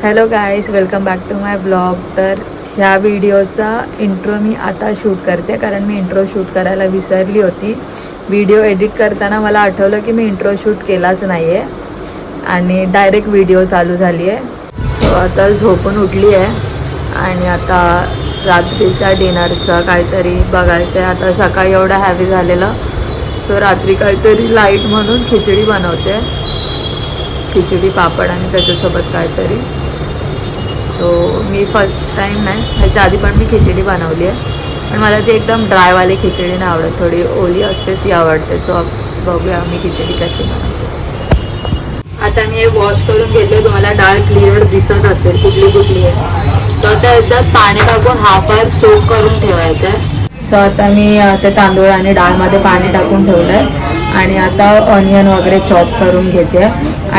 Hello guys, welcome back to my blog. तर ह्या व्हिडिओचा intro मी आता शूट करते कारण मी इंट्रो शूट करायला विसरली होती. व्हिडिओ एडिट करताना मला आठवलं की मी इंट्रो शूट केलाच नाही आहे आणि डायरेक्ट व्हिडिओ चालू झाली आहे. सो आता झोपून उठली आहे आणि आता रात्रीच्या डिनरचं काहीतरी बघायचं आहे. आता सकाळी एवढं हॅवी झालेलं, सो रात्री काहीतरी लाईट म्हणून खिचडी बनवते. खिचडी पापड आणि त्याच्यासोबत काहीतरी. सो मी फर्स्ट टाईम नाही, ह्याच्या आधी पण मी खिचडी बनवली आहे, पण मला ती एकदम ड्रायवाली खिचडी नाही आवडत, थोडी ओली असते ती आवडते. सो बघूया मी खिचडी कशी बनवते. आता मी हे वॉश करून घेतले. तुम्हाला डाळ क्लिअर दिसत असेल कुठली कुठली आहे. सो आता याच्यात पाणी टाकून हाफ आवर सोक करून ठेवायचं आहे. सो आता मी ते तांदूळ आणि डाळमध्ये पाणी टाकून ठेवलं आहे आणि आता ऑनियन वगैरे चॉप करून घेते.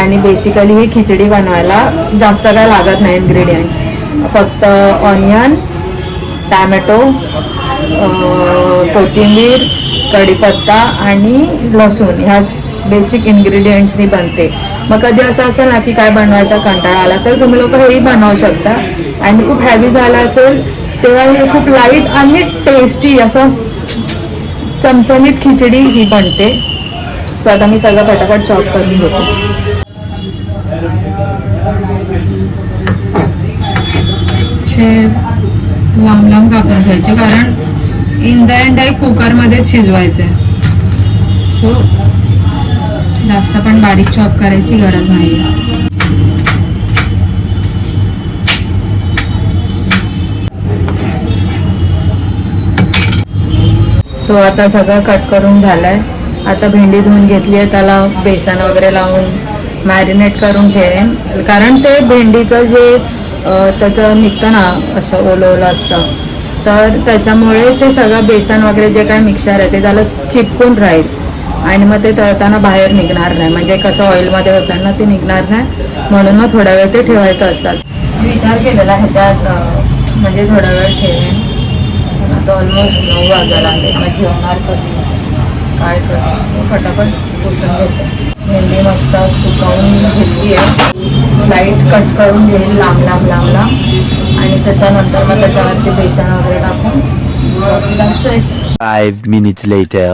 आणि बेसिकली ही खिचडी बनवायला जास्त काय लागत नाही इन्ग्रेडियंट, फक्त ऑनियन, टॅमॅटो, कोथिंबीर, कढीपत्ता आणि लसूण ह्याच बेसिक इन्ग्रेडियंट्सनी बनते. मग कधी असं असेल ना की काय बनवायचा कंटाळा आला तर तुम्ही लोक हेही बनवू शकता. आणि खूप हॅवी झाला असेल तेव्हा हे खूप लाईट आणि टेस्टी असं चमचमीत खिचडी ही बनते. सो आता मी सगळं फटाफट चॉप करून घेते. लांब लांब कापून घ्यायचे कारण इन द एंड आहे कुकरमध्येच शिजवायचं आहे. सो जास्त पण बारीक चॉप करायची गरज नाही. सो आता सगळं कट करून झालंय. आता भेंडी धुवून घेतली आहे, त्याला बेसन वगैरे लावून मॅरिनेट करून ठेवेन कारण ते भेंडीचं जे त्याचं निघतं ना असं ओलं ओलं असतं, तर त्याच्यामुळे ते सगळं बेसन वगैरे जे काय मिक्सचर आहे ते त्याला चिपकून राहील आणि मग ते तळताना बाहेर निघणार नाही. म्हणजे कसं ऑइलमध्ये होताना ते निघणार नाही, म्हणून मग थोडा वेळ ते ठेवायचं असतात. मी विचार केलेला ह्याच्यात म्हणजे थोडा वेळ ठेवेन. आता ऑलमोस्ट 9 वाजायला आले, मग जेवणार कधी काय करतो फटाफट पुसून घेते. भेंडी मस्त सुकवून घेतली आहे. स्लाईट कट करून घेईल लांब लांब लांब लांब आणि त्याच्यानंतर मग त्याच्यावरती बेसन वगैरे टाकून 5 minutes later.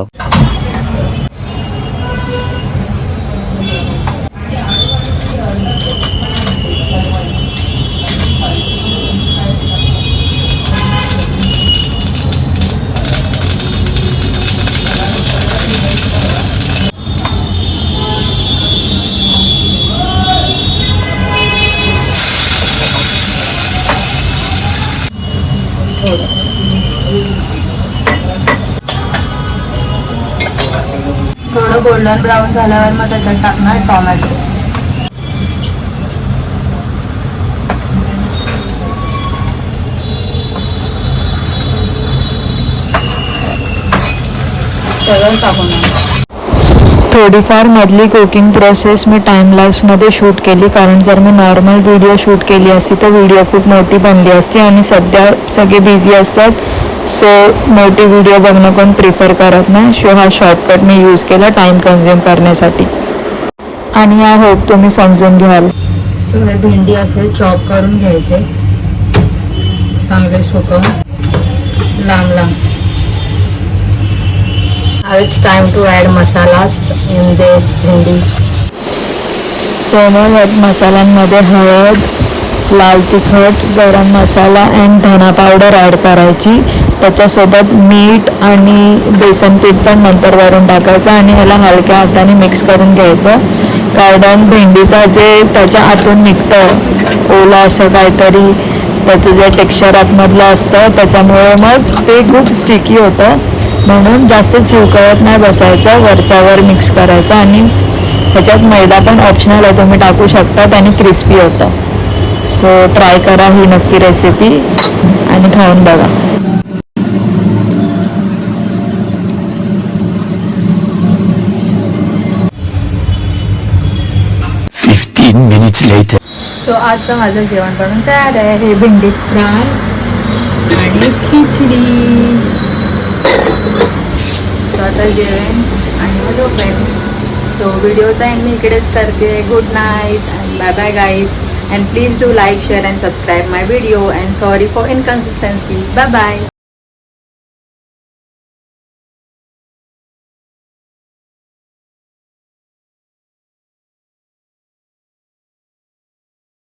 थोडं गोल्डन ब्राऊन झाल्यावर मग त्याच्यात टाकणार टोमॅटो. सगळं टाकून थोडीफार मधली कुकिंग प्रोसेस मी टाईमलॅप्समध्ये शूट केली कारण जर मी नॉर्मल व्हिडिओ शूट केली असती तर व्हिडिओ खूप मोठी बनली असती आणि सध्या सगळे बिझी असतात. सो मोठी व्हिडिओ बघणं कोण प्रिफर करत नाही. हा शॉर्टकट मी यूज केला टाईम कन्झ्युम करण्यासाठी आणि आय होप तुम्ही समजून घ्याल. सो हे भेंडी असे चॉप करून घ्यायचे, चांगले सुकवून लांब लांब. Now it's time to add masalas in this bhindi. So मसाल्यांमध्ये हळद, लाल तिखट, गरम मसाला आणि धना पावडर ॲड करायची. त्याच्यासोबत मीठ आणि बेसन पीठ पण नंतर वरून टाकायचं आणि ह्याला हलक्या हाताने मिक्स करून घ्यायचं. कारण भेंडीचा जे त्याच्या आतून निघतं ओला असं काहीतरी त्याचं जे टेक्स्चर आतमधलं असतं त्याच्यामुळे मग ते खूप स्टिकी होतं. म्हणून जास्त चिवकवत नाही बसायचं, वरच्यावर मिक्स करायचं. आणि ह्याच्यात मैदा पण ऑप्शनल आहे, तुम्ही टाकू शकता, त्याने क्रिस्पी होतं. सो ट्राय करा ही नक्की रेसिपी आणि खाऊन बघा. सो आजचं माझं जेवण बनवून तयार आहे. हे भेंडी फ्राय आणि खिचडी. स्वतः जेवेन आणि मग झोपेन. सो व्हिडिओचा एंड मी इकडेच करते. गुड नाईट आणि bye bye guys. and please do like, share and subscribe my video, and sorry for inconsistency. Bye bye.